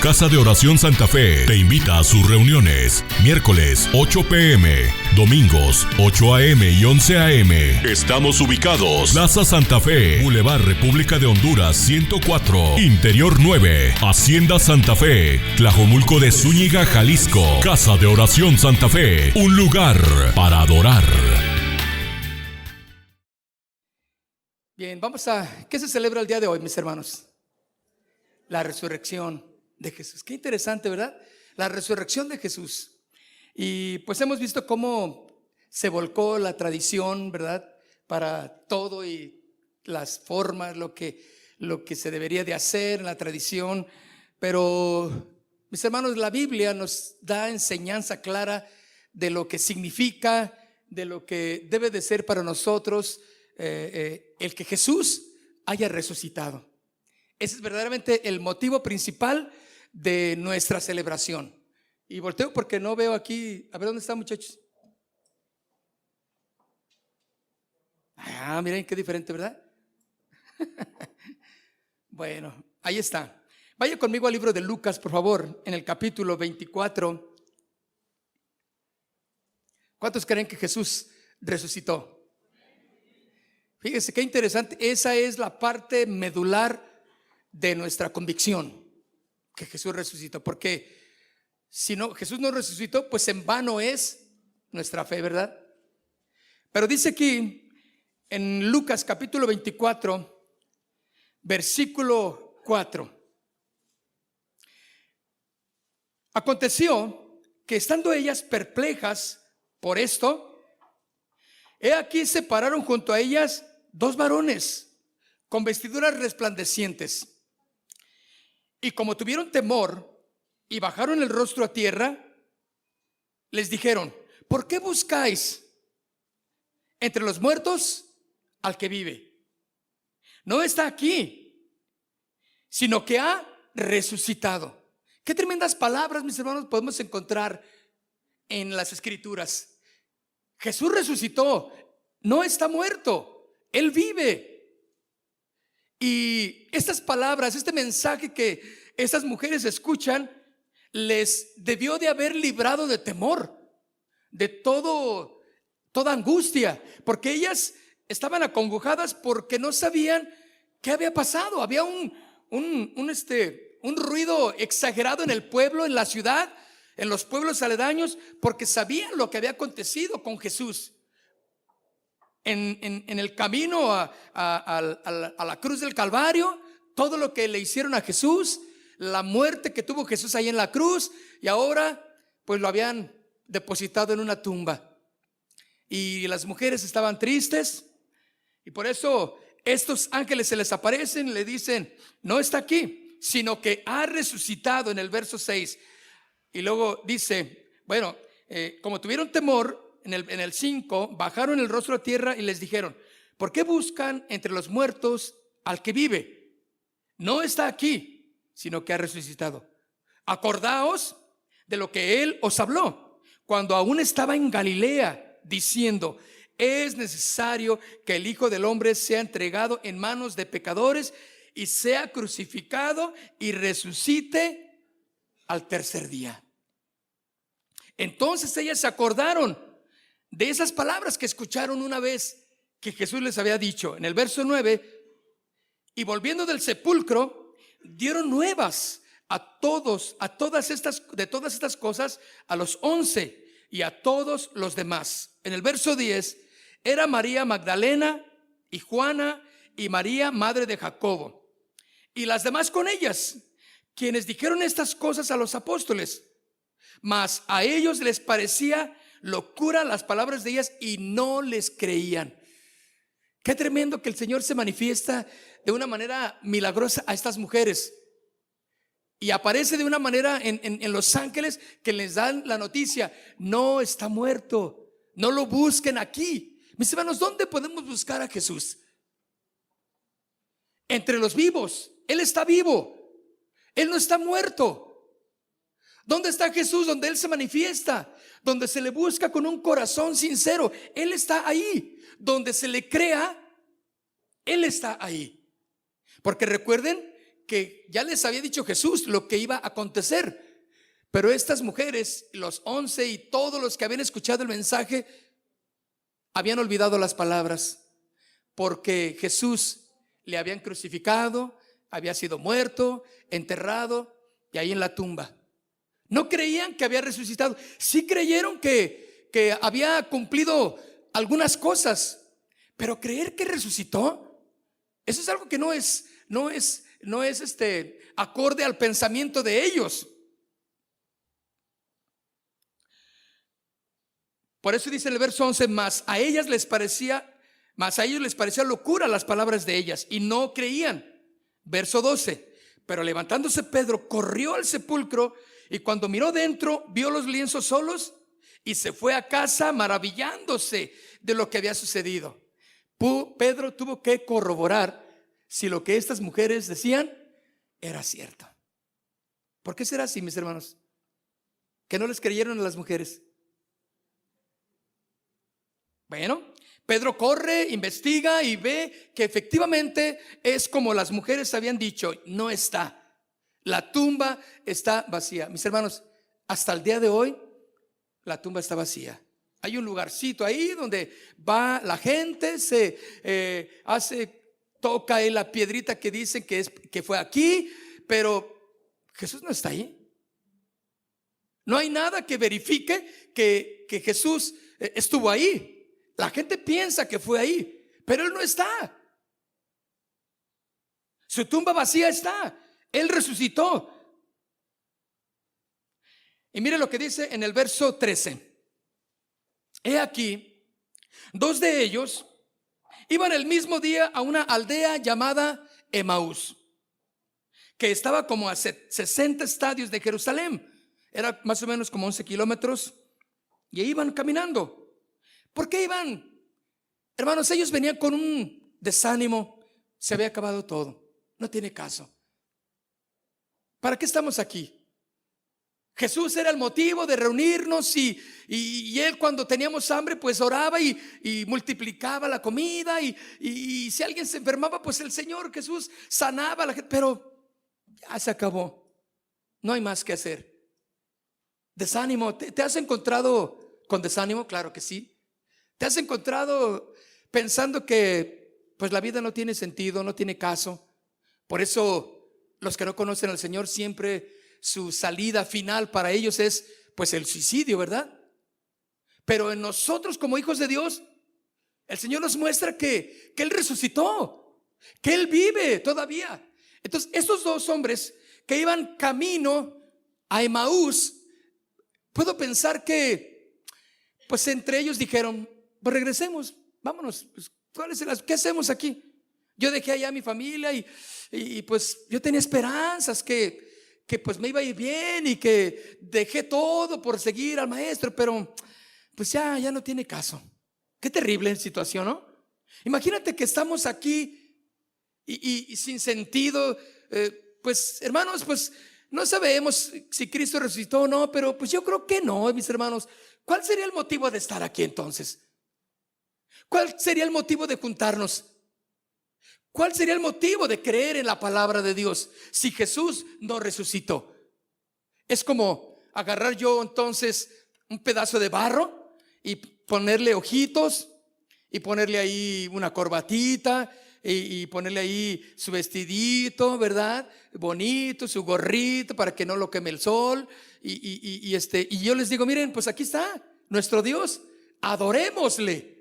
Casa de Oración Santa Fe te invita a sus reuniones. Miércoles 8 p.m, domingos 8 a.m. y 11 a.m. Estamos ubicados: Plaza Santa Fe, Boulevard República de Honduras 104, Interior 9, Hacienda Santa Fe, Tlajomulco de Zúñiga, Jalisco. Casa de Oración Santa Fe, un lugar para adorar. Bien, ¿qué se celebra el día de hoy, mis hermanos? La resurrección de Jesús. Qué interesante, ¿verdad? La resurrección de Jesús. Y pues hemos visto cómo se volcó la tradición, ¿verdad? Para todo y las formas, lo que se debería de hacer en la tradición. Pero, mis hermanos, la Biblia nos da enseñanza clara de lo que significa, de lo que debe de ser para nosotros el que Jesús haya resucitado. Ese es verdaderamente el motivo principal de nuestra celebración. Y volteo porque no veo aquí. A ver, ¿dónde están, muchachos? Miren qué diferente, ¿verdad? Bueno, ahí está. Vaya conmigo al libro de Lucas, por favor, en el capítulo 24. ¿Cuántos creen que Jesús resucitó? Fíjese qué interesante. Esa es la parte medular de nuestra convicción, que Jesús resucitó. Porque si no, Jesús no resucitó, pues en vano es nuestra fe, ¿verdad? Pero dice aquí en Lucas capítulo 24, versículo 4: aconteció que estando ellas perplejas por esto, he aquí se pararon junto a ellas dos varones con vestiduras resplandecientes. Y como tuvieron temor y bajaron el rostro a tierra, les dijeron: ¿por qué buscáis entre los muertos al que vive? No está aquí, sino que ha resucitado. Qué tremendas palabras, mis hermanos, podemos encontrar en las Escrituras. Jesús resucitó, no está muerto, Él vive. Y estas palabras, este mensaje que estas mujeres escuchan, les debió de haber librado de temor, de toda angustia, porque ellas estaban acongojadas porque no sabían qué había pasado. Había un ruido exagerado en el pueblo, en la ciudad, en los pueblos aledaños, porque sabían lo que había acontecido con Jesús. En el camino a la cruz del Calvario, todo lo que le hicieron a Jesús, la muerte que tuvo Jesús ahí en la cruz, y ahora pues lo habían depositado en una tumba. Y las mujeres estaban tristes, y por eso estos ángeles se les aparecen y le dicen: no está aquí, sino que ha resucitado, en el verso 6. Y luego dice, bueno, como tuvieron temor, en el 5, bajaron el rostro a tierra y les dijeron: ¿por qué buscan entre los muertos al que vive? No está aquí, sino que ha resucitado. Acordaos de lo que Él os habló cuando aún estaba en Galilea, diciendo: es necesario que el Hijo del Hombre sea entregado en manos de pecadores y sea crucificado y resucite al tercer día. Entonces ellas se acordaron de esas palabras que escucharon una vez que Jesús les había dicho. En el verso 9: y volviendo del sepulcro, dieron nuevas de todas estas cosas a los 11 y a todos los demás. En el verso 10: era María Magdalena y Juana y María, madre de Jacobo, y las demás con ellas, quienes dijeron estas cosas a los apóstoles. Mas a ellos les parecía locura las palabras de ellas y no les creían. Qué tremendo que el Señor se manifiesta de una manera milagrosa a estas mujeres, y aparece de una manera en los ángeles que les dan la noticia: no está muerto, no lo busquen aquí. Mis hermanos, ¿dónde podemos buscar a Jesús? Entre los vivos. Él está vivo, Él no está muerto. ¿Dónde está Jesús? Donde Él se manifiesta, donde se le busca con un corazón sincero. Él está ahí. Donde se le crea, Él está ahí. Porque recuerden que ya les había dicho Jesús lo que iba a acontecer. Pero estas mujeres, los 11 y todos los que habían escuchado el mensaje, habían olvidado las palabras, porque Jesús le habían crucificado, había sido muerto, enterrado y ahí en la tumba. No creían que había resucitado. Sí creyeron que había cumplido algunas cosas, pero creer que resucitó, eso es algo que no es acorde al pensamiento de ellos. Por eso dice el verso 11, mas a ellos les parecía locura las palabras de ellas y no creían. Verso 12, pero levantándose Pedro corrió al sepulcro y cuando miró dentro vio los lienzos solos y se fue a casa maravillándose de lo que había sucedido. Pedro tuvo que corroborar si lo que estas mujeres decían era cierto. ¿Por qué será así, mis hermanos? ¿Que no les creyeron a las mujeres? Bueno, Pedro corre, investiga y ve que efectivamente es como las mujeres habían dicho. No está, la tumba está vacía. Mis hermanos, hasta el día de hoy la tumba está vacía. Hay un lugarcito ahí donde va la gente, toca ahí la piedrita que dicen que fue aquí, pero Jesús no está ahí. No hay nada que verifique que Jesús estuvo ahí. La gente piensa que fue ahí, pero Él no está. Su tumba vacía está. Él resucitó. Y mire lo que dice en el verso 13. He aquí, dos de ellos iban el mismo día a una aldea llamada Emaús, que estaba como a 60 estadios de Jerusalén. Era más o menos como 11 kilómetros. Y iban caminando. ¿Por qué iban? Hermanos, ellos venían con un desánimo. Se había acabado todo. No tiene caso. ¿Para qué estamos aquí? Jesús era el motivo de reunirnos y Él cuando teníamos hambre pues oraba y multiplicaba la comida y si alguien se enfermaba pues el Señor Jesús sanaba a la gente. Pero ya se acabó. No hay más que hacer. Desánimo. ¿Te has encontrado con desánimo? Claro que sí. ¿Te has encontrado pensando que pues la vida no tiene sentido, no tiene caso? Por eso los que no conocen al Señor siempre su salida final para ellos es pues el suicidio, ¿verdad? Pero en nosotros como hijos de Dios, el Señor nos muestra que Él resucitó, que Él vive todavía. Entonces estos dos hombres que iban camino a Emaús, puedo pensar que pues entre ellos dijeron, pues regresemos, vámonos, pues, ¿qué hacemos aquí? Yo dejé allá a mi familia y pues yo tenía esperanzas que pues me iba a ir bien y que dejé todo por seguir al maestro, pero pues ya no tiene caso. Qué terrible situación, ¿no? Imagínate que estamos aquí y sin sentido, pues hermanos, pues no sabemos si Cristo resucitó o no, pero pues yo creo que no, mis hermanos. ¿Cuál sería el motivo de estar aquí entonces? ¿Cuál sería el motivo de juntarnos? ¿Cuál sería el motivo de creer en la palabra de Dios si Jesús no resucitó? Es como agarrar yo entonces un pedazo de barro y ponerle ojitos y ponerle ahí una corbatita y ponerle ahí su vestidito, ¿verdad? Bonito, su gorrito para que no lo queme el sol y yo les digo, miren, pues aquí está nuestro Dios, adorémosle.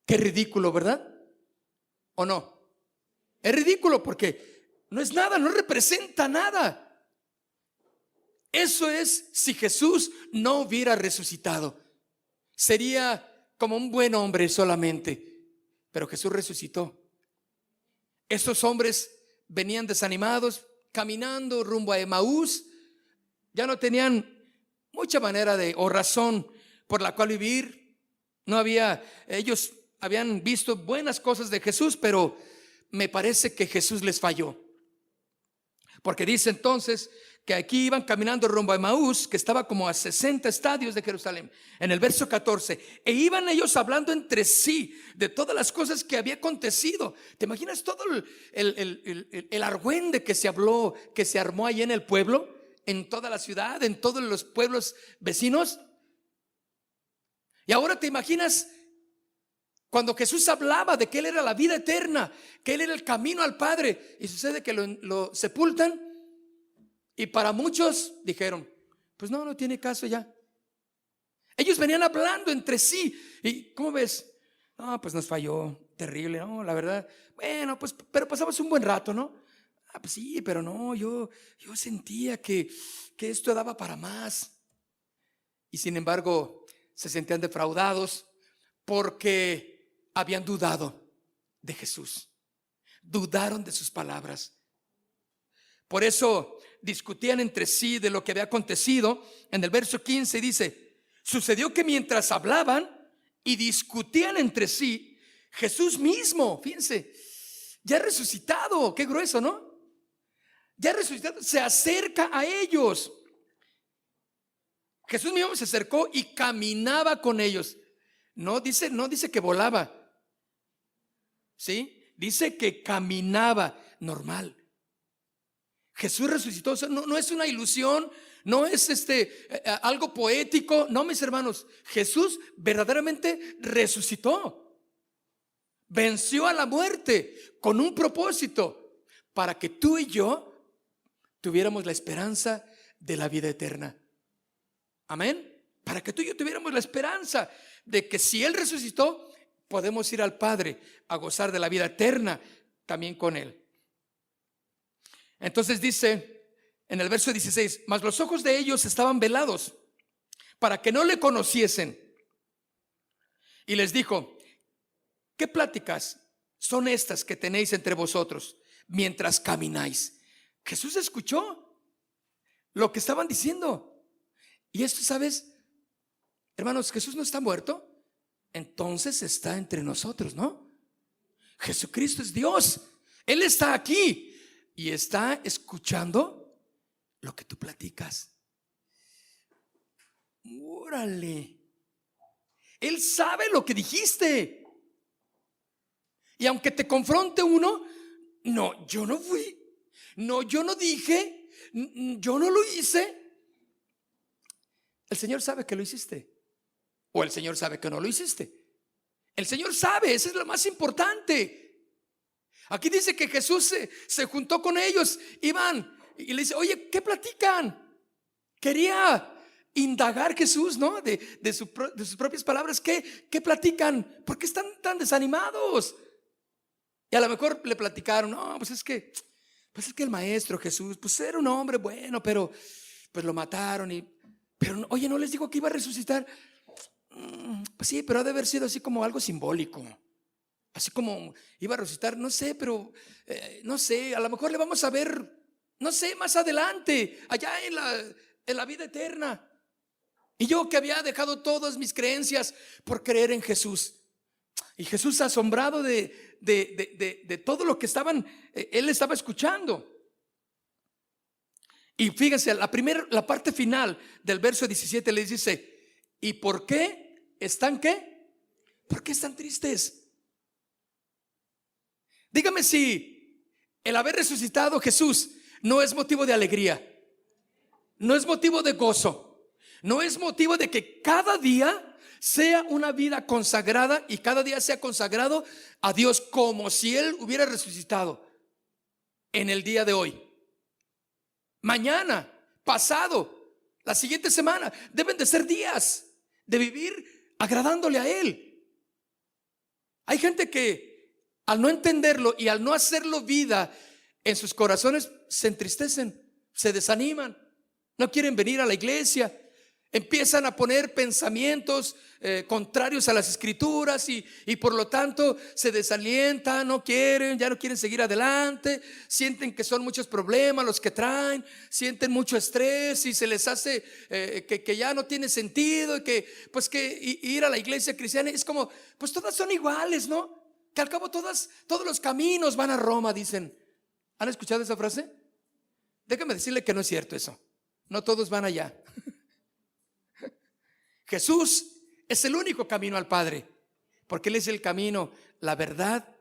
Qué ridículo, ¿verdad? ¿O no? Es ridículo porque no es nada, no representa nada. Eso es si Jesús no hubiera resucitado. Sería como un buen hombre solamente, pero Jesús resucitó. Estos hombres venían desanimados, caminando rumbo a Emaús. Ya no tenían mucha manera o razón por la cual vivir. Ellos habían visto buenas cosas de Jesús, pero me parece que Jesús les falló. Porque dice entonces que aquí iban caminando rumbo a Emaús, que estaba como a 60 estadios de Jerusalén, en el verso 14, e iban ellos hablando entre sí de todas las cosas que había acontecido. ¿Te imaginas todo el argüende que se habló, que se armó ahí en el pueblo, en toda la ciudad, en todos los pueblos vecinos? Y ahora te imaginas cuando Jesús hablaba de que Él era la vida eterna, que Él era el camino al Padre, y sucede que lo sepultan. Y para muchos dijeron, pues no tiene caso ya. Ellos venían hablando entre sí. ¿Y cómo ves? No, pues nos falló, terrible, no, la verdad. Bueno, pues, pero pasamos un buen rato, ¿no? Pues sí, pero no, yo sentía que esto daba para más. Y sin embargo, se sentían defraudados porque habían dudado de Jesús. Dudaron de sus palabras. Por eso discutían entre sí de lo que había acontecido. En el verso 15 dice: sucedió que mientras hablaban y discutían entre sí, Jesús mismo, fíjense, ya resucitado, qué grueso, ¿no? Ya resucitado, se acerca a ellos. Jesús mismo se acercó y caminaba con ellos. No dice que volaba, ¿sí? Dice que caminaba normal. Jesús resucitó. No es una ilusión, no es algo poético. No, mis hermanos, Jesús verdaderamente resucitó, venció a la muerte con un propósito: para que tú y yo tuviéramos la esperanza de la vida eterna. Amén. Para que tú y yo tuviéramos la esperanza de que si Él resucitó, podemos ir al Padre a gozar de la vida eterna también con Él. Entonces dice en el verso 16: mas los ojos de ellos estaban velados para que no le conociesen. Y les dijo: ¿qué pláticas son estas que tenéis entre vosotros mientras camináis? Jesús escuchó lo que estaban diciendo. Y esto, ¿sabes? Hermanos, Jesús no está muerto, entonces está entre nosotros, ¿no? Jesucristo es Dios. Él está aquí y está escuchando lo que tú platicas. Órale. Él sabe lo que dijiste. Y aunque te confronte uno: no, yo no fui, no, yo no dije, yo no lo hice. El Señor sabe que lo hiciste, o el Señor sabe que no lo hiciste. El Señor sabe, eso es lo más importante. Aquí dice que Jesús se juntó con ellos, iban y le dice: oye, ¿qué platican? Quería indagar Jesús, ¿no? De sus propias palabras. ¿Qué platican? ¿Por qué están tan desanimados? Y a lo mejor le platicaron: no, pues es que el maestro Jesús, pues era un hombre bueno, pero pues lo mataron. Pero oye, ¿no les dijo que iba a resucitar? Pues sí, pero ha de haber sido así como algo simbólico. Así como iba a resucitar, no sé, pero no sé, a lo mejor le vamos a ver, no sé, más adelante, allá en la vida eterna. Y yo que había dejado todas mis creencias por creer en Jesús. Y Jesús, asombrado de todo lo que él estaba escuchando. Y fíjense, la parte final del verso 17 les dice: ¿y por qué están qué? ¿Por qué están tristes? Dígame si el haber resucitado Jesús no es motivo de alegría, no es motivo de gozo, no es motivo de que cada día sea una vida consagrada y cada día sea consagrado a Dios, como si Él hubiera resucitado en el día de hoy. Mañana, pasado, la siguiente semana deben de ser días de vivir agradándole a Él. Hay gente que al no entenderlo y al no hacerlo vida en sus corazones, se entristecen, se desaniman, no quieren venir a la iglesia, empiezan a poner pensamientos contrarios a las escrituras y por lo tanto se desalientan, ya no quieren seguir adelante, sienten que son muchos problemas los que traen, sienten mucho estrés y se les hace que ya no tiene sentido, y que ir a la iglesia cristiana es como, pues todas son iguales, ¿no? Que al cabo todos los caminos van a Roma, dicen. ¿Han escuchado esa frase? Déjame decirle que no es cierto eso. No todos van allá. Jesús es el único camino al Padre, porque Él es el camino, la verdad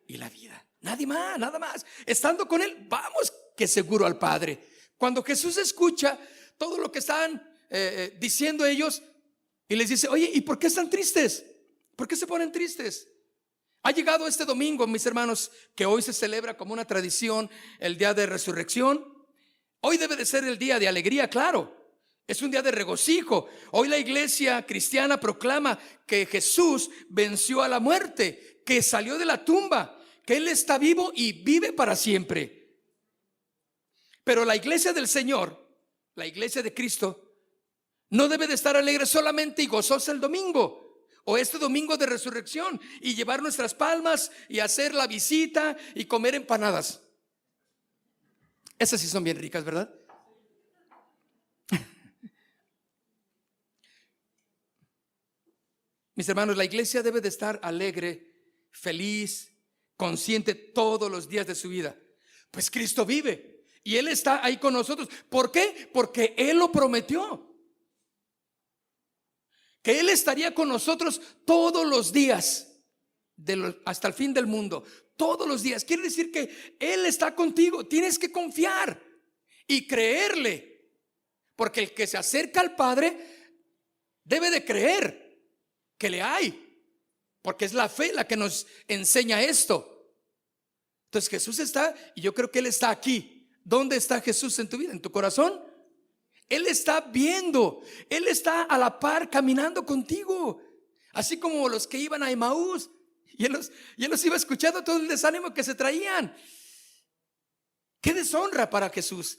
y la vida. Nadie más, nada más. Estando con Él, vamos que seguro al Padre. Cuando Jesús escucha todo lo que están diciendo ellos y les dice: oye, ¿y por qué están tristes? ¿Por qué se ponen tristes? Ha llegado este domingo, mis hermanos, que hoy se celebra como una tradición el día de resurrección. Hoy debe de ser el día de alegría, claro. Es un día de regocijo. Hoy la iglesia cristiana proclama que Jesús venció a la muerte, que salió de la tumba, que Él está vivo y vive para siempre. Pero la iglesia del Señor, la iglesia de Cristo, no debe de estar alegre solamente y gozosa el domingo o este domingo de resurrección y llevar nuestras palmas y hacer la visita y comer empanadas. Esas sí son bien ricas, ¿verdad? Mis hermanos, la iglesia debe de estar alegre, feliz, consciente todos los días de su vida. Pues Cristo vive y Él está ahí con nosotros. ¿Por qué? Porque Él lo prometió, que Él estaría con nosotros todos los días hasta el fin del mundo. Todos los días. Quiere decir que Él está contigo. Tienes que confiar y creerle, porque el que se acerca al Padre debe de creer que le hay, porque es la fe la que nos enseña esto. Entonces Jesús está, y yo creo que Él está aquí. ¿Dónde está Jesús en tu vida? ¿En tu corazón? Él está viendo, Él está a la par caminando contigo, así como los que iban a Emaús, y Él los iba escuchando todo el desánimo que se traían. Qué deshonra para Jesús.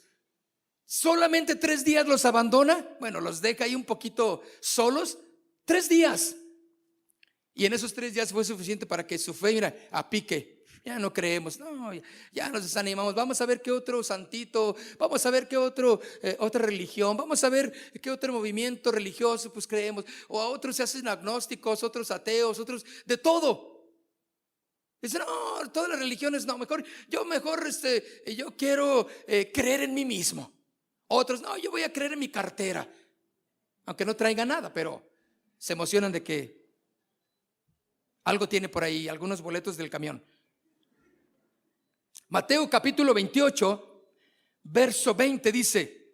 Solamente 3 días los abandona. Bueno, los deja ahí un poquito solos. 3 días. Y en esos 3 días fue suficiente para que su fe, mira, a pique. Ya no creemos, no, ya nos desanimamos. Vamos a ver qué otro santito, vamos a ver qué otra religión, vamos a ver qué otro movimiento religioso pues creemos. O a otros se hacen agnósticos, otros ateos, otros de todo. Dicen: no, todas las religiones no, yo quiero creer en mí mismo. Otros: no, yo voy a creer en mi cartera, aunque no traiga nada, pero se emocionan de que algo tiene por ahí, algunos boletos del camión. Mateo capítulo 28, verso 20 dice: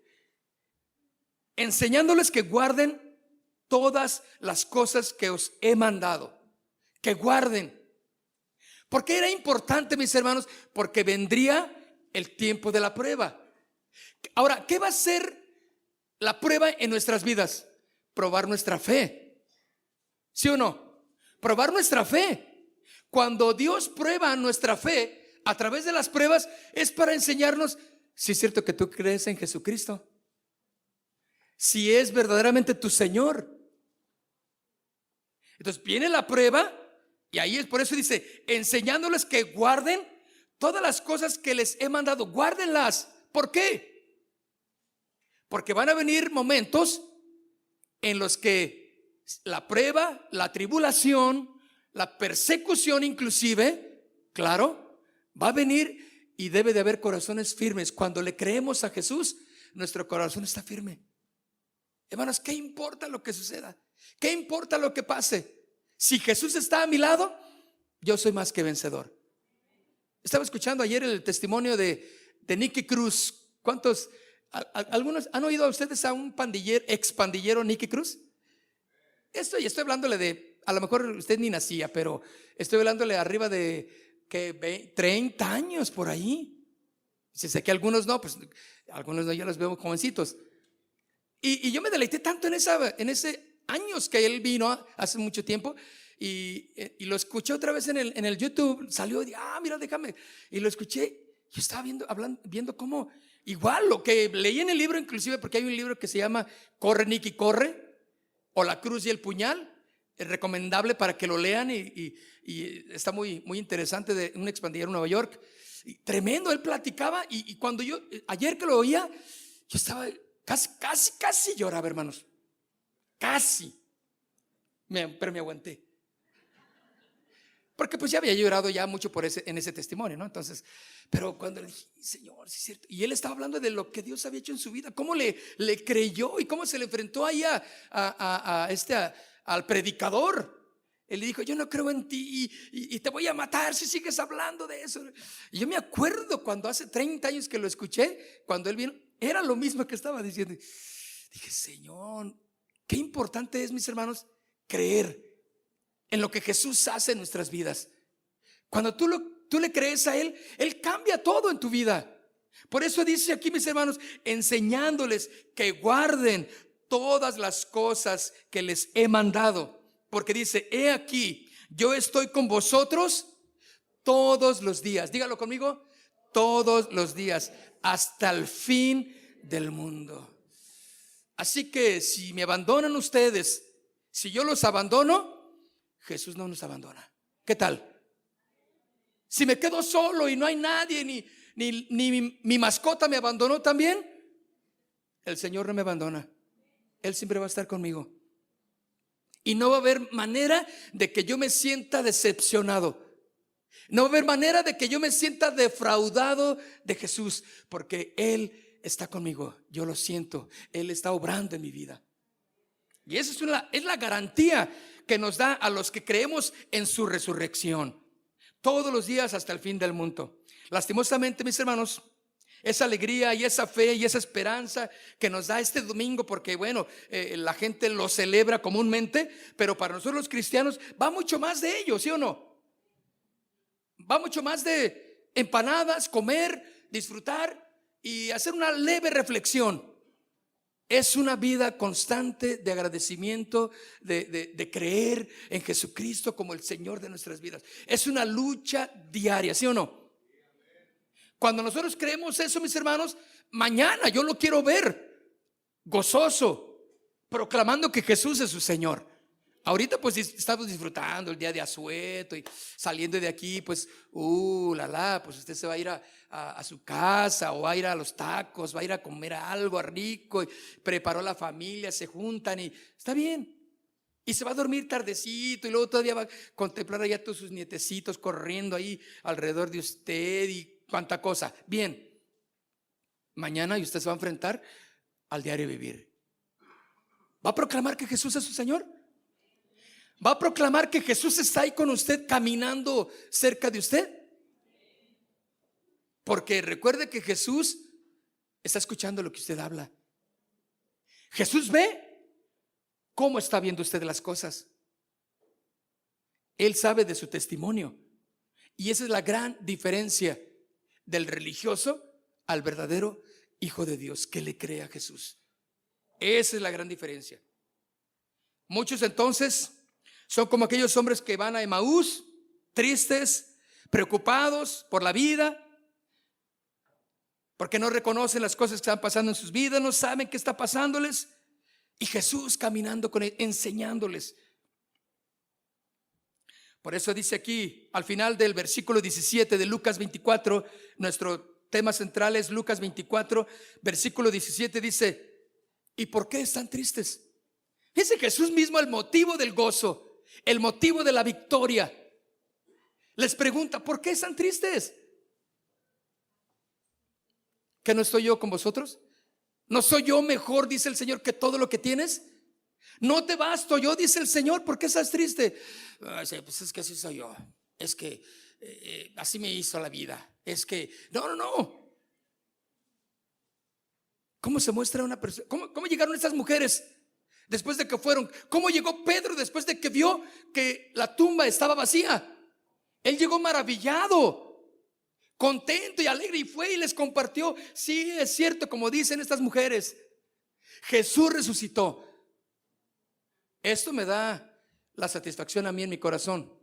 enseñándoles que guarden todas las cosas que os he mandado. Que guarden. ¿Por qué era importante, mis hermanos? Porque vendría el tiempo de la prueba. Ahora, ¿qué va a ser la prueba en nuestras vidas? Probar nuestra fe. ¿Sí o no? Probar nuestra fe. Cuando Dios prueba nuestra fe a través de las pruebas, es para enseñarnos si es cierto que tú crees en Jesucristo, si es verdaderamente tu Señor. Entonces viene la prueba, y ahí es por eso dice: enseñándoles que guarden todas las cosas que les he mandado. Guárdenlas. ¿Por qué? Porque van a venir momentos en los que la prueba, la tribulación, la persecución inclusive, claro, va a venir, y debe de haber corazones firmes. Cuando le creemos a Jesús, nuestro corazón está firme. Hermanos, ¿qué importa lo que suceda? ¿Qué importa lo que pase? Si Jesús está a mi lado, yo soy más que vencedor. Estaba escuchando ayer el testimonio de Nicky Cruz. ¿Cuántos? ¿Algunos han oído a ustedes a un ex pandillero Nicky Cruz? Estoy hablándole de, a lo mejor usted ni nacía, pero estoy hablándole arriba de 30 años por ahí. Si sé que algunos no, pues algunos no, yo los veo jovencitos. Y yo me deleité tanto en ese años que él vino hace mucho tiempo, y lo escuché otra vez en el YouTube. Salió y dije: mira, déjame. Y lo escuché. Yo estaba viendo cómo, igual lo que leí en el libro, inclusive, porque hay un libro que se llama Corre, Nicky, corre, o La cruz y el puñal. Es recomendable para que lo lean, y está muy, muy interesante, de un expandillero en Nueva York. Y tremendo, él platicaba, y cuando ayer que lo oía, yo estaba casi lloraba, hermanos. Casi. Pero me aguanté. porque pues ya había llorado ya mucho en ese testimonio, ¿no? Entonces, pero cuando le dije, Señor, sí es cierto, y él estaba hablando de lo que Dios había hecho en su vida, cómo le creyó y cómo se le enfrentó ahí al predicador. Él le dijo, yo no creo en ti y te voy a matar si sigues hablando de eso. Y yo me acuerdo cuando hace 30 años que lo escuché, cuando él vino, era lo mismo que estaba diciendo. Dije, Señor, qué importante es, mis hermanos, creer en lo que Jesús hace en nuestras vidas. Cuando tú le crees a Él, Él cambia todo en tu vida. Por eso dice aquí, mis hermanos, enseñándoles que guarden todas las cosas que les he mandado. Porque dice, he aquí, yo estoy con vosotros todos los días. Dígalo conmigo, todos los días, hasta el fin del mundo. Así que si me abandonan ustedes, si yo los abandono, Jesús no nos abandona. ¿Qué tal? Si me quedo solo y no hay nadie, ni mi mascota me abandonó también, el Señor no me abandona. Él siempre va a estar conmigo. Y no va a haber manera de que yo me sienta decepcionado. No va a haber manera de que yo me sienta defraudado de Jesús, porque Él está conmigo. Yo lo siento. Él está obrando en mi vida. Y esa es la garantía que nos da a los que creemos en su resurrección. Todos los días hasta el fin del mundo. Lastimosamente, mis hermanos, esa alegría y esa fe y esa esperanza que nos da este domingo, porque bueno, la gente lo celebra comúnmente, pero para nosotros los cristianos va mucho más de ello, ¿sí o no? Va mucho más de empanadas, comer, disfrutar y hacer una leve reflexión. Es una vida constante de agradecimiento, de creer en Jesucristo como el Señor de nuestras vidas. Es una lucha diaria, ¿sí o no? Cuando nosotros creemos eso, mis hermanos, mañana yo lo quiero ver gozoso, proclamando que Jesús es su Señor. Ahorita pues estamos disfrutando el día de asueto y saliendo de aquí, pues pues usted se va a ir a su casa, o va a ir a los tacos, va a ir a comer algo rico, y preparó la familia, se juntan y está bien. Y se va a dormir tardecito y luego todavía va a contemplar allá todos sus nietecitos corriendo ahí alrededor de usted y cuánta cosa. Bien, mañana y usted se va a enfrentar al diario vivir. ¿Va a proclamar que Jesús es su Señor? ¿Va a proclamar que Jesús está ahí con usted, caminando cerca de usted? Porque recuerde que Jesús está escuchando lo que usted habla. Jesús ve cómo está viendo usted las cosas. Él sabe de su testimonio. Y esa es la gran diferencia del religioso al verdadero hijo de Dios, que le cree a Jesús. Esa es la gran diferencia. Muchos entonces son como aquellos hombres que van a Emaús, tristes, preocupados por la vida, porque no reconocen las cosas que están pasando en sus vidas, no saben qué está pasándoles, y Jesús caminando con ellos, enseñándoles. Por eso dice aquí al final del versículo 17 de Lucas 24, nuestro tema central es Lucas 24, versículo 17, dice: ¿y por qué están tristes? Ese Jesús mismo, el motivo del gozo, el motivo de la victoria, les pregunta: ¿por qué están tristes? ¿Que no estoy yo con vosotros? ¿No soy yo mejor, dice el Señor, que todo lo que tienes? ¿No te basto yo, dice el Señor? ¿Por qué estás triste? Pues es que así soy yo. Es que así me hizo la vida. Es que no. ¿Cómo se muestra una persona? ¿Cómo llegaron estas mujeres después de que fueron? ¿Cómo llegó Pedro después de que vio que la tumba estaba vacía? Él llegó maravillado, contento y alegre, y fue y les compartió. Sí, es cierto, como dicen estas mujeres, Jesús resucitó. Esto me da la satisfacción a mí en mi corazón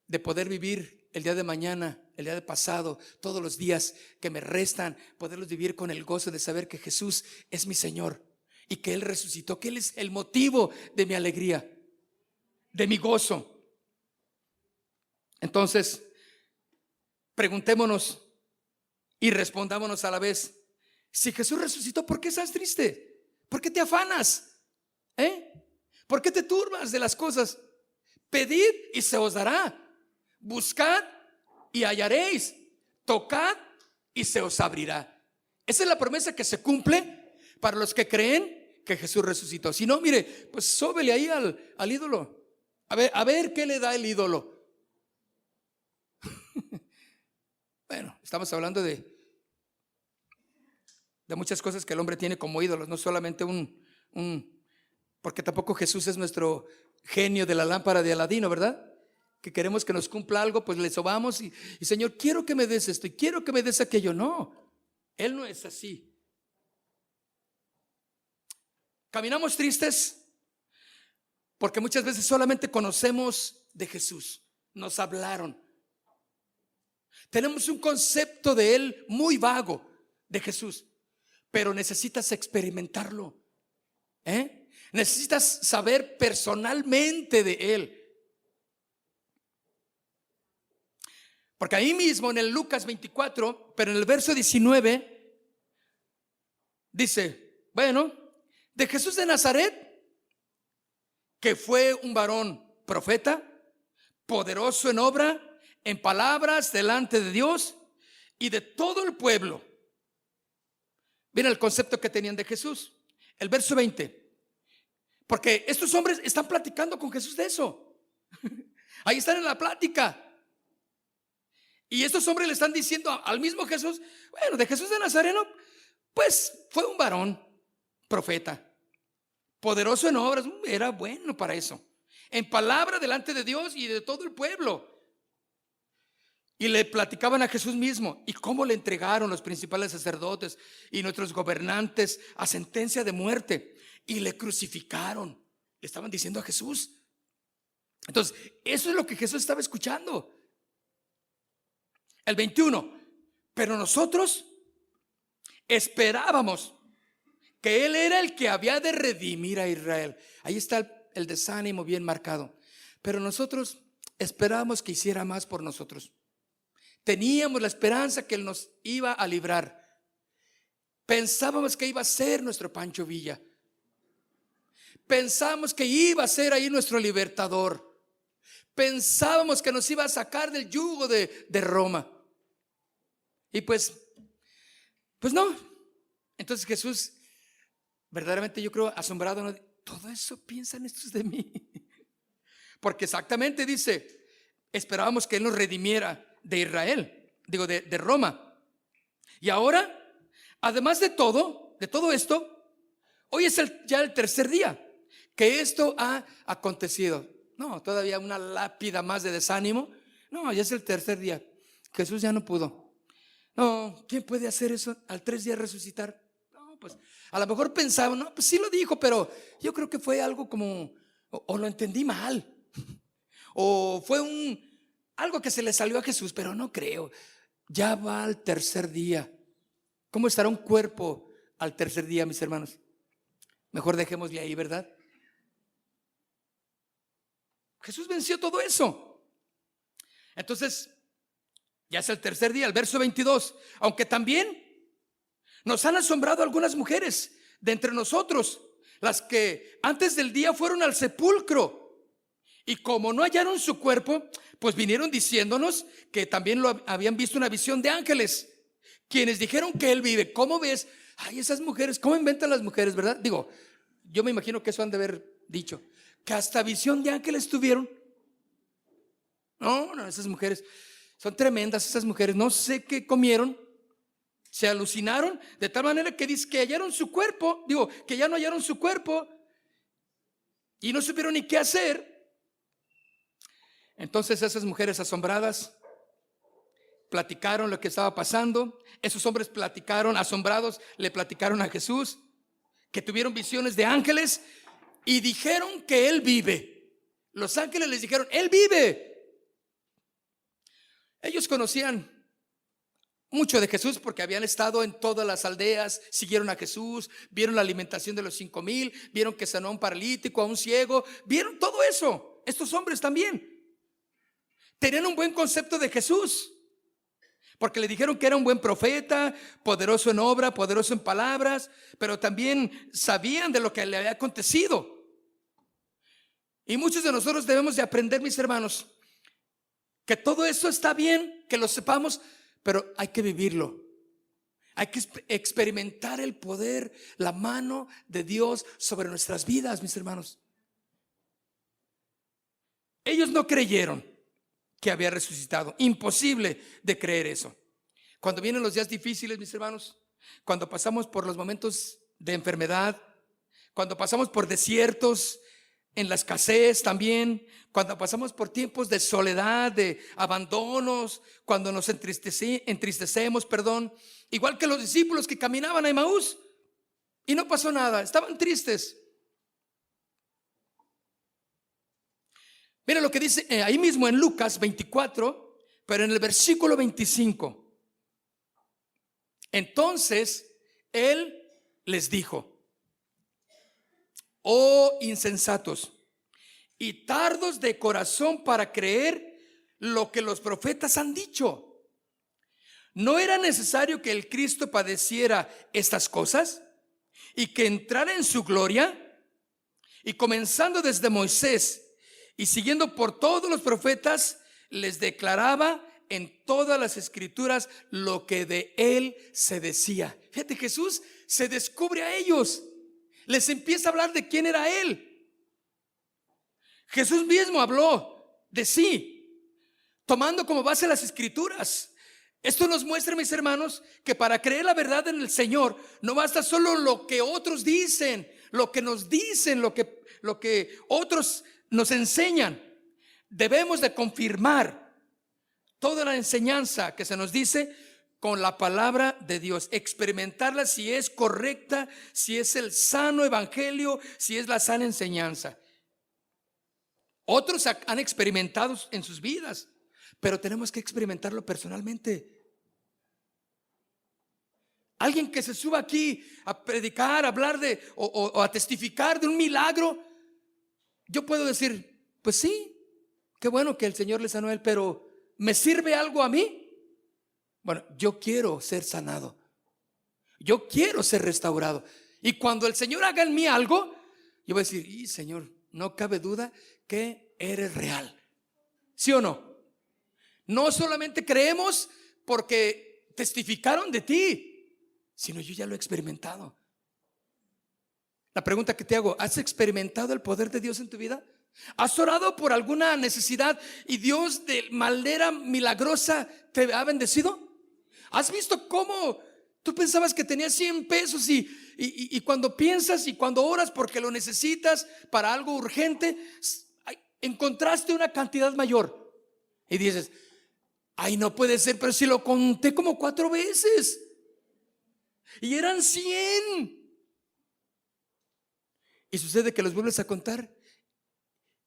de poder vivir el día de mañana, el día de pasado, todos los días que me restan, poderlos vivir con el gozo de saber que Jesús es mi Señor y que Él resucitó, que Él es el motivo de mi alegría, de mi gozo. Entonces, preguntémonos y respondámonos a la vez: si Jesús resucitó, ¿por qué estás triste? ¿Por qué te afanas? ¿Por qué te turbas de las cosas? Pedid y se os dará. buscad y hallaréis, tocad y se os abrirá. Esa es la promesa que se cumple para los que creen que Jesús resucitó. Si no, mire, pues sóbele ahí al ídolo. A ver qué le da el ídolo. Bueno, estamos hablando de muchas cosas que el hombre tiene como ídolos, no solamente porque tampoco Jesús es nuestro genio de la lámpara de Aladino, ¿verdad? Que queremos que nos cumpla algo, pues le sobamos y Señor, quiero que me des esto y quiero que me des aquello. No, Él no es así. Caminamos tristes porque muchas veces solamente conocemos de Jesús, nos hablaron. Tenemos un concepto de Él muy vago, de Jesús, pero necesitas experimentarlo. Necesitas saber personalmente de Él. Porque ahí mismo en el Lucas 24, pero en el verso 19, dice, bueno, de Jesús de Nazaret, que fue un varón profeta, poderoso en obra, en palabras delante de Dios y de todo el pueblo. Miren el concepto que tenían de Jesús. El verso 20. Porque estos hombres están platicando con Jesús de eso. Ahí están en la plática. Y estos hombres le están diciendo al mismo Jesús, bueno, de Jesús de Nazareno, pues fue un varón profeta, poderoso en obras, era bueno para eso, en palabra delante de Dios y de todo el pueblo. Y le platicaban a Jesús mismo y cómo le entregaron los principales sacerdotes y nuestros gobernantes a sentencia de muerte y le crucificaron. Le estaban diciendo a Jesús. Entonces, eso es lo que Jesús estaba escuchando. El 21. Pero nosotros esperábamos que Él era el que había de redimir a Israel. Ahí está el desánimo bien marcado. Pero nosotros esperábamos que hiciera más por nosotros. Teníamos la esperanza que Él nos iba a librar. Pensábamos que iba a ser nuestro Pancho Villa. Pensábamos que iba a ser ahí nuestro libertador. Pensábamos que nos iba a sacar del yugo de Roma. Y pues no. Entonces Jesús, verdaderamente yo creo asombrado, ¿no? Todo eso piensan estos de mí. Porque exactamente dice, esperábamos que Él nos redimiera de Israel, digo de Roma. Y ahora, además de todo esto, hoy es ya el tercer día que esto ha acontecido. No, todavía una lápida más de desánimo. No, ya es el tercer día. Jesús ya no pudo. No, ¿quién puede hacer eso al 3 días resucitar? No, pues a lo mejor pensaba, no, pues sí lo dijo, pero yo creo que fue algo como, o lo entendí mal, o fue algo que se le salió a Jesús, pero no creo. Ya va al tercer día. ¿Cómo estará un cuerpo al tercer día, mis hermanos? Mejor dejémosle ahí, ¿verdad? Jesús venció todo eso. Entonces, ya es el tercer día, el verso 22. Aunque también nos han asombrado algunas mujeres de entre nosotros, las que antes del día fueron al sepulcro. Y como no hallaron su cuerpo, pues vinieron diciéndonos que también habían visto una visión de ángeles, quienes dijeron que Él vive. ¿Cómo ves? Ay, esas mujeres, ¿cómo inventan las mujeres, verdad? Digo, yo me imagino que eso han de haber dicho, que hasta visión de ángeles tuvieron. No, esas mujeres son tremendas, esas mujeres. No sé qué comieron, se alucinaron de tal manera que dice que hallaron su cuerpo, digo, que ya no hallaron su cuerpo y no supieron ni qué hacer. Entonces esas mujeres asombradas platicaron lo que estaba pasando. Esos hombres platicaron, asombrados, le platicaron a Jesús que tuvieron visiones de ángeles y dijeron que Él vive. Los ángeles les dijeron, Él vive. Ellos conocían mucho de Jesús porque habían estado en todas las aldeas, siguieron a Jesús, vieron la alimentación de los 5,000, vieron que sanó a un paralítico, a un ciego, vieron todo eso. Estos hombres también tenían un buen concepto de Jesús, porque le dijeron que era un buen profeta, poderoso en obra, poderoso en palabras, pero también sabían de lo que le había acontecido. Y muchos de nosotros debemos de aprender, mis hermanos, que todo eso está bien, que lo sepamos, pero hay que vivirlo. Hay que experimentar el poder, la mano de Dios sobre nuestras vidas, mis hermanos. Ellos no creyeron que había resucitado. Imposible de creer eso. Cuando vienen los días difíciles, mis hermanos, cuando pasamos por los momentos de enfermedad, cuando pasamos por desiertos, en la escasez también, cuando pasamos por tiempos de soledad, de abandonos, cuando nos entristecemos, igual que los discípulos que caminaban a Emaús y no pasó nada, estaban tristes. Mira lo que dice ahí mismo en Lucas 24, pero en el versículo 25. Entonces él les dijo: oh insensatos y tardos de corazón para creer lo que los profetas han dicho. ¿No era necesario que el Cristo padeciera estas cosas y que entrara en su gloria? Y comenzando desde Moisés y siguiendo por todos los profetas, les declaraba en todas las escrituras lo que de él se decía. Fíjate, Jesús se descubre a ellos, les empieza a hablar de quién era él. Jesús mismo habló de sí, tomando como base las escrituras. Esto nos muestra, mis hermanos, que para creer la verdad en el Señor no basta solo lo que otros dicen, lo que nos dicen, lo que otros nos enseñan. Debemos de confirmar toda la enseñanza que se nos dice con la palabra de Dios, experimentarla si es correcta, si es el sano evangelio, si es la sana enseñanza. Otros han experimentado en sus vidas, pero tenemos que experimentarlo personalmente. Alguien que se suba aquí a predicar, a hablar de o a testificar de un milagro, yo puedo decir, pues sí, qué bueno que el Señor le sanó a él, pero ¿me sirve algo a mí? Bueno, yo quiero ser sanado, yo quiero ser restaurado, y cuando el Señor haga en mí algo, yo voy a decir, y Señor, no cabe duda que eres real. ¿Sí o no? No solamente creemos porque testificaron de ti, sino yo ya lo he experimentado. La pregunta que te hago: ¿has experimentado el poder de Dios en tu vida? ¿Has orado por alguna necesidad y Dios de manera milagrosa te ha bendecido? ¿Has visto cómo tú pensabas que tenías 100 pesos y cuando piensas y cuando oras porque lo necesitas para algo urgente, encontraste una cantidad mayor y dices, ay, no puede ser, pero si lo conté como 4 veces y eran 100? Y sucede que los vuelves a contar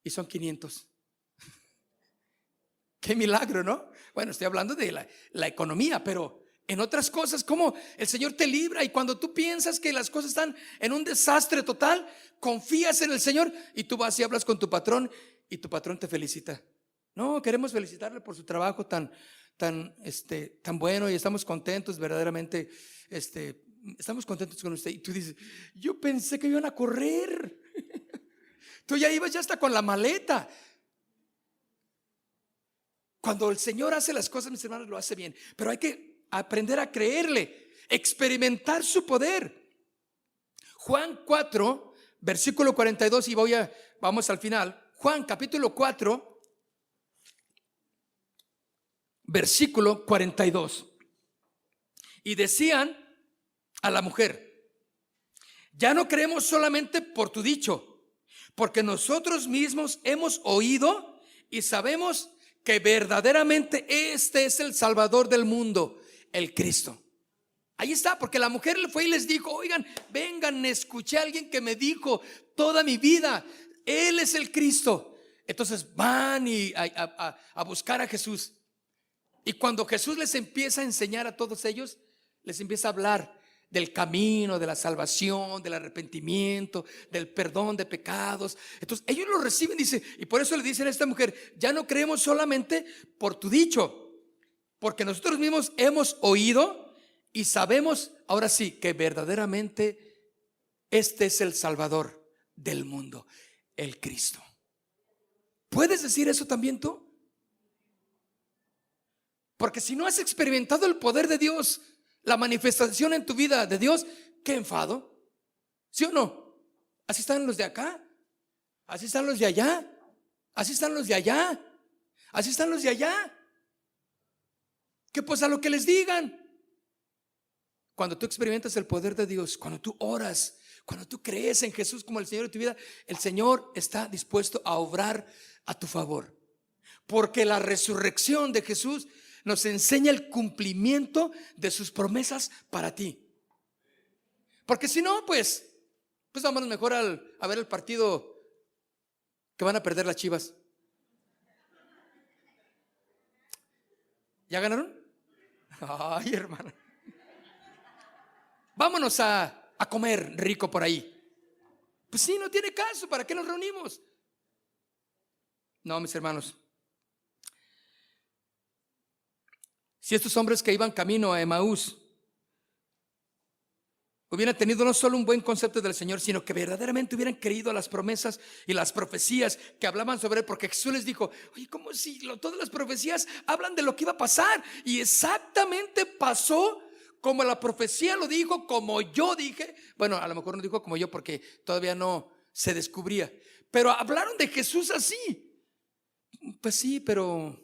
y son 500. Qué milagro, ¿no? Bueno, estoy hablando de la economía, pero en otras cosas, como el Señor te libra, y cuando tú piensas que las cosas están en un desastre total, confías en el Señor y tú vas y hablas con tu patrón y tu patrón te felicita. No, queremos felicitarle por su trabajo tan bueno, y estamos contentos, verdaderamente, estamos contentos con usted. Y tú dices, yo pensé que iban a correr. Tú ya ibas ya hasta con la maleta. Cuando el Señor hace las cosas, mis hermanos, lo hace bien, pero hay que aprender a creerle, experimentar su poder. Juan 4, versículo 42, y vamos al final. Juan capítulo 4, versículo 42. Y decían a la mujer: ya no creemos solamente por tu dicho, porque nosotros mismos hemos oído y sabemos que verdaderamente este es el Salvador del mundo, el Cristo. Ahí está, porque la mujer le fue y les dijo: oigan, vengan, escuché a alguien que me dijo toda mi vida, Él es el Cristo. Entonces van a buscar a Jesús. Y cuando Jesús les empieza a enseñar a todos ellos, les empieza a hablar del camino, de la salvación, del arrepentimiento, del perdón de pecados. Entonces ellos lo reciben, dice, y por eso le dicen a esta mujer: ya no creemos solamente por tu dicho, porque nosotros mismos hemos oído y sabemos, ahora sí, que verdaderamente este es el Salvador del mundo, el Cristo. ¿Puedes decir eso también tú? Porque si no has experimentado el poder de Dios, la manifestación en tu vida de Dios, qué enfado. ¿Sí o no? Así están los de acá, así están los de allá, así están los de allá, así están los de allá. Que pues a lo que les digan. Cuando tú experimentas el poder de Dios, cuando tú oras, cuando tú crees en Jesús como el Señor de tu vida, el Señor está dispuesto a obrar a tu favor. Porque la resurrección de Jesús nos enseña el cumplimiento de sus promesas para ti. Porque si no, pues vámonos mejor a ver el partido que van a perder las Chivas. ¿Ya ganaron? Ay, hermana. Vámonos a comer rico por ahí. Pues sí, no tiene caso. ¿Para qué nos reunimos? No, mis hermanos. Si estos hombres que iban camino a Emaús hubieran tenido no solo un buen concepto del Señor, sino que verdaderamente hubieran creído a las promesas y las profecías que hablaban sobre él, porque Jesús les dijo: oye, ¿cómo si todas las profecías hablan de lo que iba a pasar? Y exactamente pasó como la profecía lo dijo, como yo dije. Bueno, a lo mejor no dijo como yo porque todavía no se descubría, pero hablaron de Jesús así. Pues sí, pero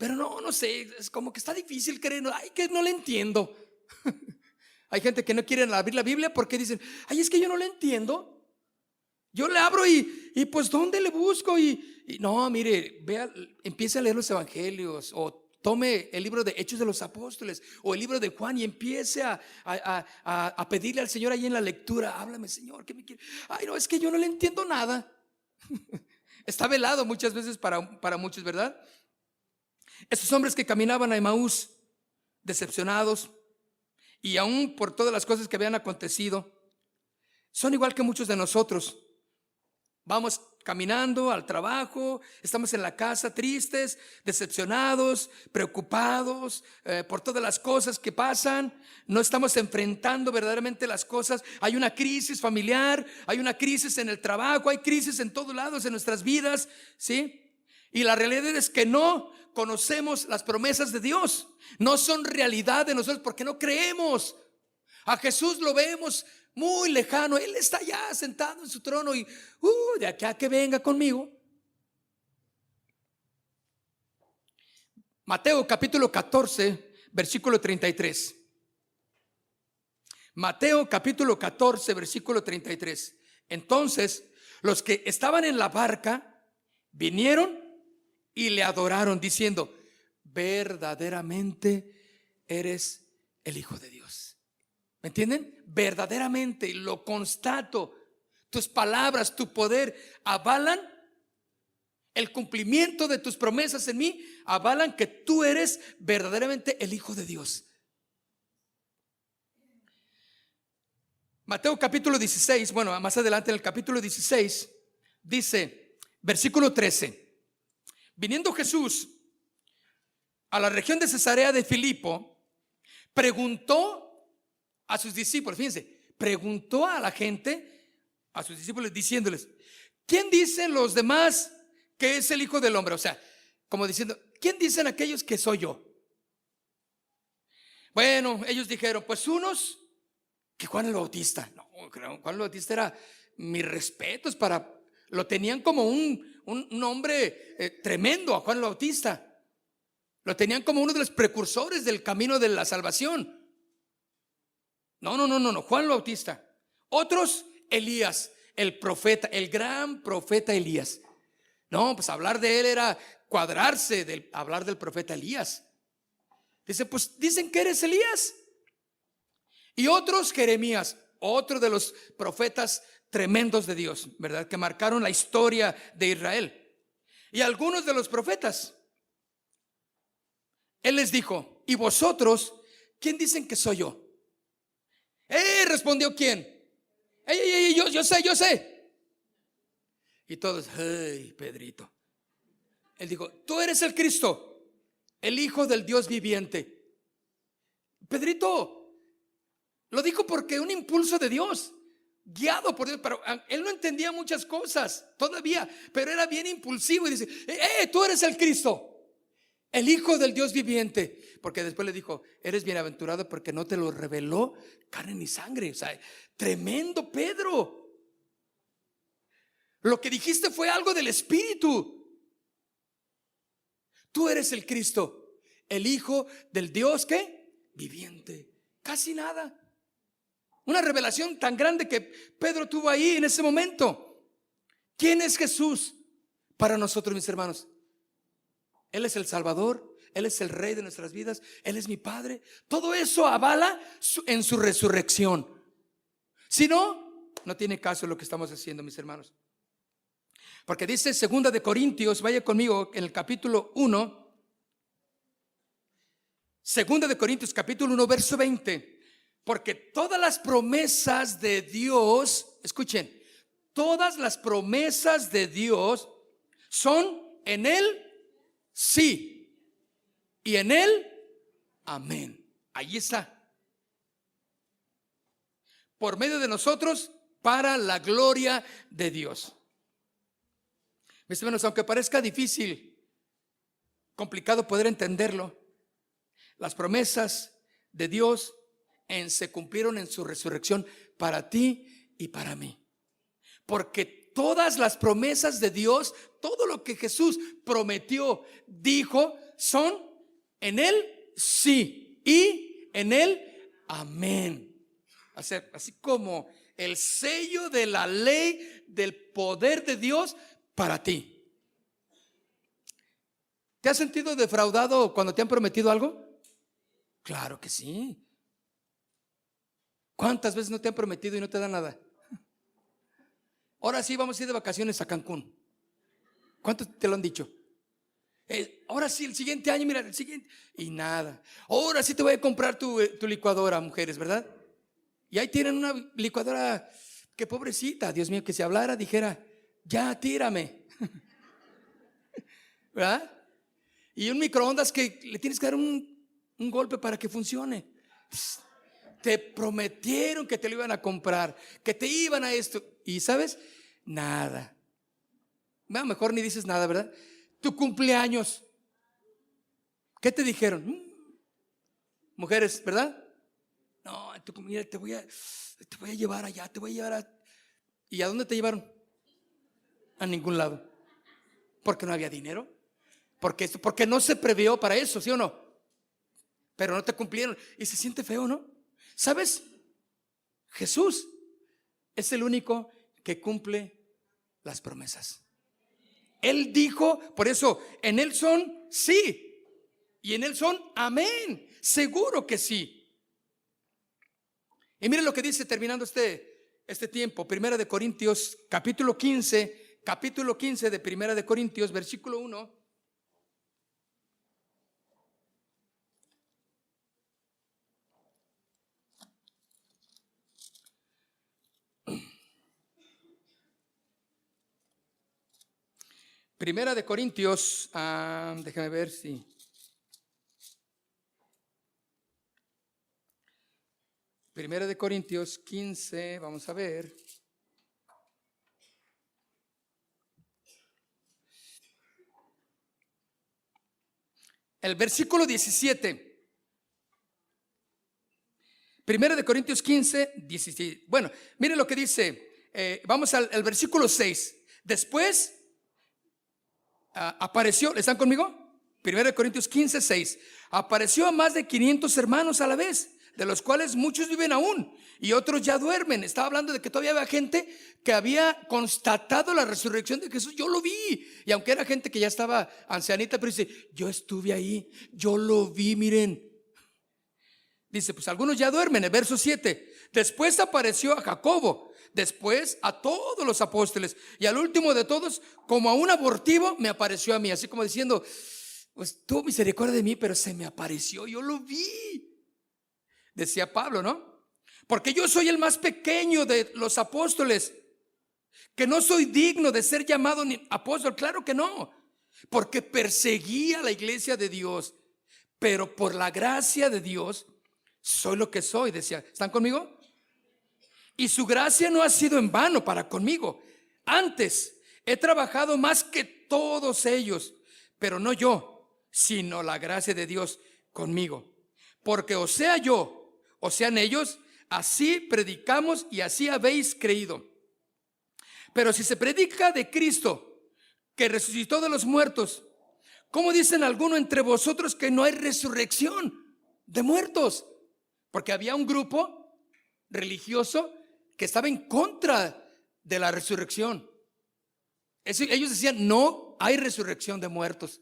no sé, es como que está difícil creer. Ay, que no le entiendo. Hay gente que no quiere abrir la Biblia porque dicen: ay, es que yo no le entiendo. Yo le abro y pues ¿dónde le busco? Y no, mire, vea, empiece a leer los evangelios, o tome el libro de Hechos de los Apóstoles o el libro de Juan y empiece a pedirle al Señor ahí en la lectura: háblame, Señor, ¿qué me quiere? Ay, no, es que yo no le entiendo nada. Está velado muchas veces para muchos, ¿verdad? Estos hombres que caminaban a Emaús, decepcionados, y aún por todas las cosas que habían acontecido, son igual que muchos de nosotros. Vamos caminando al trabajo, estamos en la casa tristes, decepcionados, preocupados por todas las cosas que pasan. No estamos enfrentando verdaderamente las cosas. Hay una crisis familiar, hay una crisis en el trabajo, hay crisis en todos lados en nuestras vidas, ¿sí? Y la realidad es que no conocemos las promesas de Dios. No son realidad de nosotros porque no creemos. A Jesús lo vemos muy lejano. Él está allá sentado en su trono y de aquí a que venga conmigo. Mateo capítulo 14, versículo 33. Mateo capítulo 14, versículo 33. Entonces los que estaban en la barca vinieron y le adoraron, diciendo: verdaderamente eres el Hijo de Dios. ¿Me entienden? Verdaderamente, lo constato. Tus palabras, tu poder avalan el cumplimiento de tus promesas en mí, avalan que tú eres verdaderamente el Hijo de Dios. Mateo capítulo 16, bueno, más adelante en el capítulo 16 dice, versículo 13: viniendo Jesús a la región de Cesarea de Filipo, preguntó a sus discípulos, fíjense, preguntó a la gente, a sus discípulos, diciéndoles: ¿quién dicen los demás que es el Hijo del Hombre? O sea, como diciendo, ¿quién dicen aquellos que soy yo? Bueno, ellos dijeron, pues unos que Juan el Bautista. No, Juan el Bautista era, mis respetos lo tenían como un hombre tremendo a Juan el Bautista. Lo tenían como uno de los precursores del camino de la salvación. No, Juan el Bautista. Otros, Elías, el profeta, el gran profeta Elías. No, pues hablar de él era cuadrarse hablar del profeta Elías. Dice, pues dicen que eres Elías. Y otros, Jeremías, otro de los profetas tremendos de Dios, ¿verdad? Que marcaron la historia de Israel. Y algunos de los profetas, él les dijo, ¿y vosotros quién dicen que soy yo? Respondió ¿quién? Yo sé. Y todos, hey, Pedrito. Él dijo, tú eres el Cristo, el Hijo del Dios viviente. Pedrito lo dijo porque un impulso de Dios, guiado por Dios, pero él no entendía muchas cosas todavía, pero era bien impulsivo y dice, tú eres el Cristo. el Hijo del Dios viviente. Porque después le dijo, eres bienaventurado porque no te lo reveló carne ni sangre. O sea, tremendo, Pedro. Lo que dijiste fue algo del Espíritu. Tú eres el Cristo, el Hijo del Dios, ¿qué? Viviente. Casi nada. Una revelación tan grande que Pedro tuvo ahí en ese momento. ¿Quién es Jesús para nosotros, mis hermanos? Él es el Salvador, Él es el Rey de nuestras vidas, Él es mi Padre. Todo eso avala en su resurrección. Si no, no tiene caso lo que estamos haciendo, mis hermanos. Porque dice 2 de Corintios, vaya conmigo en el capítulo 1. 2 de Corintios capítulo 1 verso 20. Porque todas las promesas de Dios, escuchen, todas las promesas de Dios son en Él sí y en Él amén. Ahí está. Por medio de nosotros, para la gloria de Dios. Mis hermanos, aunque parezca difícil, complicado poder entenderlo, las promesas de Dios se cumplieron en su resurrección para ti y para mí. Porque todas las promesas de Dios, todo lo que Jesús prometió, dijo, son en Él sí y en Él amén. Así como el sello de la ley del poder de Dios para ti. ¿Te has sentido defraudado cuando te han prometido algo? Claro que sí. ¿Cuántas veces no te han prometido y no te dan nada? Ahora sí vamos a ir de vacaciones a Cancún. ¿Cuántos te lo han dicho? Ahora sí, el siguiente año, mira, el siguiente. Y nada. Ahora sí te voy a comprar tu licuadora, mujeres, ¿verdad? Y ahí tienen una licuadora que pobrecita, Dios mío, que si hablara dijera, ya tírame. ¿Verdad? Y un microondas que le tienes que dar un golpe para que funcione. Te prometieron que te lo iban a comprar, que te iban a esto. Y ¿sabes? Nada. Bueno, mejor ni dices nada, ¿verdad? Tu cumpleaños, ¿qué te dijeron? Mujeres, ¿verdad? No, mira, te voy a llevar allá, te voy a llevar a... ¿Y a dónde te llevaron? A ningún lado. Porque no había dinero. Porque no se previó para eso, ¿sí o no? Pero no te cumplieron. Y se siente feo, ¿no? ¿Sabes? Jesús es el único que cumple las promesas. Él dijo, por eso, en Él son sí y en Él son amén. Seguro que sí. Y miren lo que dice terminando este tiempo, 1 de Corintios capítulo 15 de 1 de Corintios, versículo 1. Primera de Corintios, déjame ver si. Primera de Corintios 15, vamos a ver. El versículo 17. Primera de Corintios 15, 17. Bueno, miren lo que dice. Vamos al versículo 6. Después apareció, ¿están conmigo? 1 Corintios 15, 6. Apareció a más de 500 hermanos a la vez, de los cuales muchos viven aún y otros ya duermen. Estaba hablando de que todavía había gente que había constatado la resurrección de Jesús. Yo lo vi. Y aunque era gente que ya estaba ancianita, pero dice, yo estuve ahí, yo lo vi, miren. Dice, pues algunos ya duermen. El verso 7. Después apareció a Jacobo, después a todos los apóstoles, y al último de todos, como a un abortivo, me apareció a mí. Así como diciendo, pues tuvo misericordia de mí, pero se me apareció, yo lo vi. Decía Pablo, ¿no? Porque yo soy el más pequeño de los apóstoles, que no soy digno de ser llamado ni apóstol. Claro que no, porque perseguía la iglesia de Dios, pero por la gracia de Dios soy lo que soy, decía. ¿Están conmigo? Y su gracia no ha sido en vano para conmigo. Antes he trabajado más que todos ellos, pero no yo, sino la gracia de Dios conmigo. Porque o sea yo, o sean ellos, así predicamos y así habéis creído. Pero si se predica de Cristo, que resucitó de los muertos, ¿cómo dicen algunos entre vosotros que no hay resurrección de muertos? Porque había un grupo religioso que estaba en contra de la resurrección. Ellos decían, no hay resurrección de muertos.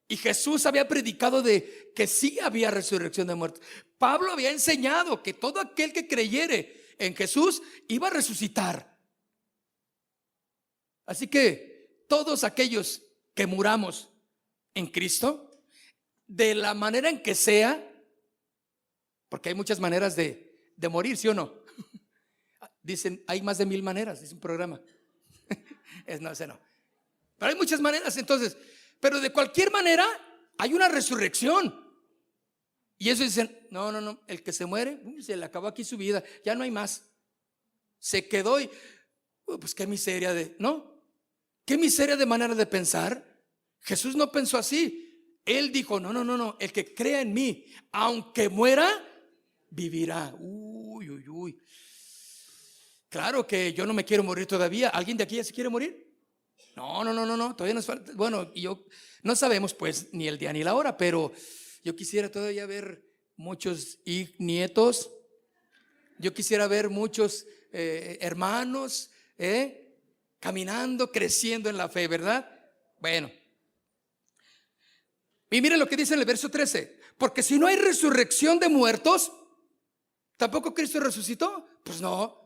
Y Jesús había predicado de que sí había resurrección de muertos. Pablo había enseñado que todo aquel que creyere en Jesús iba a resucitar. Así que todos aquellos que muramos en Cristo, de la manera en que sea, porque hay muchas maneras de morir, ¿sí o no? Dicen, hay más de 1000 maneras, dice un programa. No, ese no. Pero hay muchas maneras, entonces, pero de cualquier manera hay una resurrección. Y eso dicen, no, el que se muere, se le acabó aquí su vida, ya no hay más. Se quedó y, pues qué miseria ¿no? Qué miseria de manera de pensar. Jesús no pensó así. Él dijo, no, el que crea en mí, aunque muera, vivirá. Uy. Claro que yo no me quiero morir todavía. ¿Alguien de aquí ya se quiere morir? No, todavía nos falta. Bueno, no sabemos pues ni el día ni la hora, pero yo quisiera todavía ver muchos nietos. Yo quisiera ver muchos hermanos caminando, creciendo en la fe, ¿verdad? Bueno. Y miren lo que dice en el verso 13. Porque si no hay resurrección de muertos, ¿tampoco Cristo resucitó? Pues no.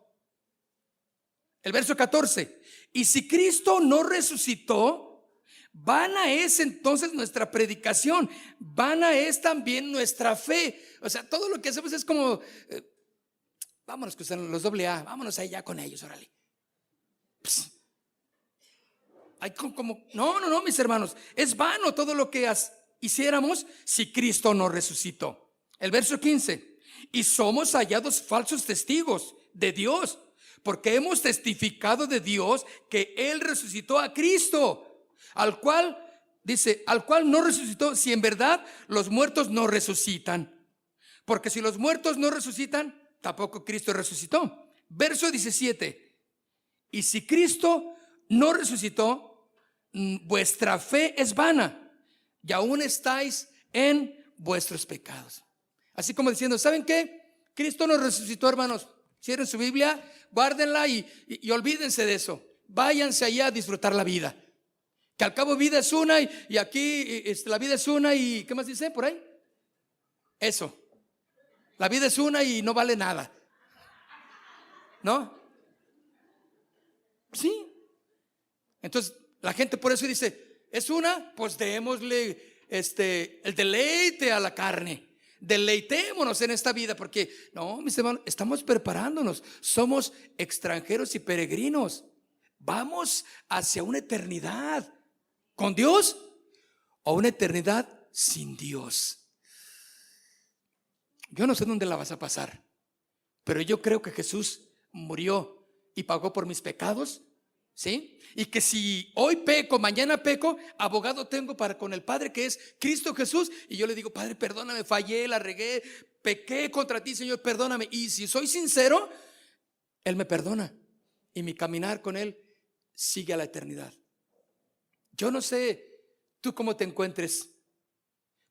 El verso 14. Y si Cristo no resucitó, vana es entonces nuestra predicación, vana es también nuestra fe. O sea, todo lo que hacemos es como vámonos con los AA, vámonos allá con ellos, órale. No, mis hermanos, es vano todo lo que hiciéramos si Cristo no resucitó. El verso 15. Y somos hallados falsos testigos de Dios, porque hemos testificado de Dios que Él resucitó a Cristo, al cual no resucitó, si en verdad los muertos no resucitan. Porque si los muertos no resucitan, tampoco Cristo resucitó. Verso 17. Y si Cristo no resucitó, vuestra fe es vana, y aún estáis en vuestros pecados. Así como diciendo, ¿saben qué? Cristo no resucitó, hermanos. Cierren su Biblia, guárdenla y olvídense de eso. Váyanse allá a disfrutar la vida. Que al cabo vida es una y aquí la vida es una y ¿qué más dice por ahí? Eso. La vida es una y no vale nada. ¿No? Sí. Entonces la gente por eso dice, es una, pues démosle el deleite a la carne. Deleitémonos en esta vida, porque no, mis hermanos, estamos preparándonos, somos extranjeros y peregrinos, vamos hacia una eternidad con Dios o una eternidad sin Dios. Yo no sé dónde la vas a pasar, pero yo creo que Jesús murió y pagó por mis pecados, ¿sí? Y que si hoy peco, mañana peco, abogado tengo para con el Padre, que es Cristo Jesús. Y yo le digo, Padre, perdóname, fallé, la regué, pequé contra ti, Señor, perdóname. Y si soy sincero, Él me perdona y mi caminar con Él sigue a la eternidad. Yo no sé tú cómo te encuentres,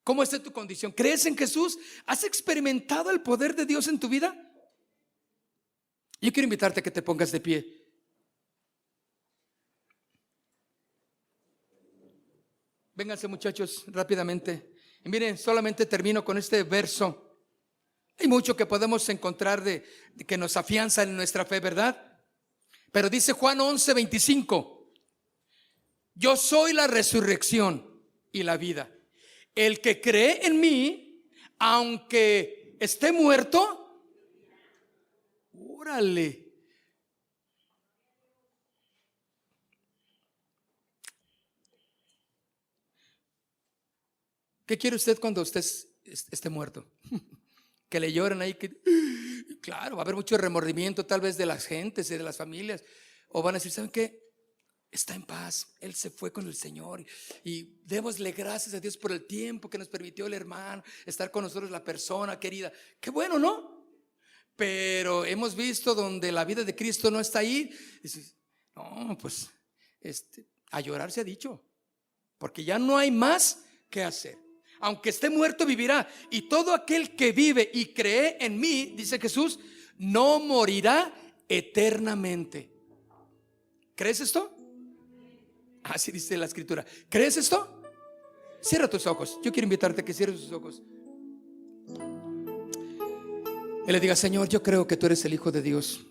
cómo está tu condición. ¿Crees en Jesús? ¿Has experimentado el poder de Dios en tu vida? Yo quiero invitarte a que te pongas de pie. Vénganse, muchachos, rápidamente. Y miren, solamente termino con este verso. Hay mucho que podemos encontrar de que nos afianza en nuestra fe, ¿verdad? Pero dice Juan 11:25: yo soy la resurrección y la vida. El que cree en mí, aunque esté muerto, órale. ¿Qué quiere usted cuando usted esté muerto? Que le lloren ahí, claro, va a haber mucho remordimiento tal vez de las gentes y de las familias, o van a decir, ¿saben qué? está en paz. Él se fue con el Señor y démosle gracias a Dios por el tiempo que nos permitió el hermano estar con nosotros, la persona querida. Qué bueno, ¿no? Pero hemos visto donde la vida de Cristo no está ahí. Dices, no, pues a llorar se ha dicho, porque ya no hay más que hacer. Aunque esté muerto, vivirá. Y todo aquel que vive y cree en mí, dice Jesús, no morirá eternamente. ¿Crees esto? Así dice la escritura. ¿Crees esto? Cierra tus ojos. Yo quiero invitarte a que cierres tus ojos y le diga: Señor, yo creo que tú eres el Hijo de Dios.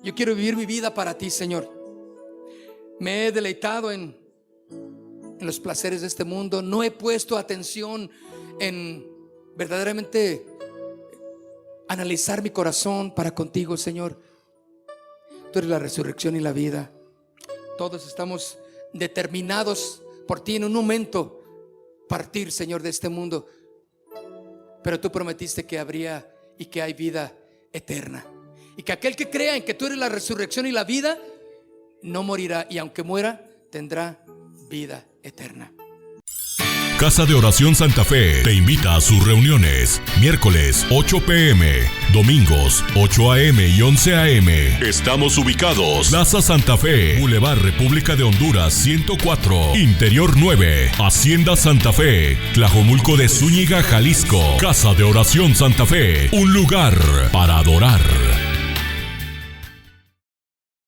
Yo quiero vivir mi vida para ti, Señor. Me he deleitado en los placeres de este mundo. No he puesto atención en verdaderamente analizar mi corazón para contigo, Señor. Tú eres la resurrección y la vida. Todos estamos determinados por ti en un momento partir, Señor, de este mundo. Pero tú prometiste que habría y que hay vida eterna, y que aquel que crea en que tú eres la resurrección y la vida no morirá, y aunque muera tendrá vida eterna. Casa de Oración Santa Fe te invita a sus reuniones. Miércoles 8 p.m, domingos 8 a.m. y 11 a.m. Estamos ubicados: Plaza Santa Fe, Boulevard República de Honduras 104, Interior 9, Hacienda Santa Fe, Tlajomulco de Zúñiga, Jalisco. Casa de Oración Santa Fe, un lugar para adorar.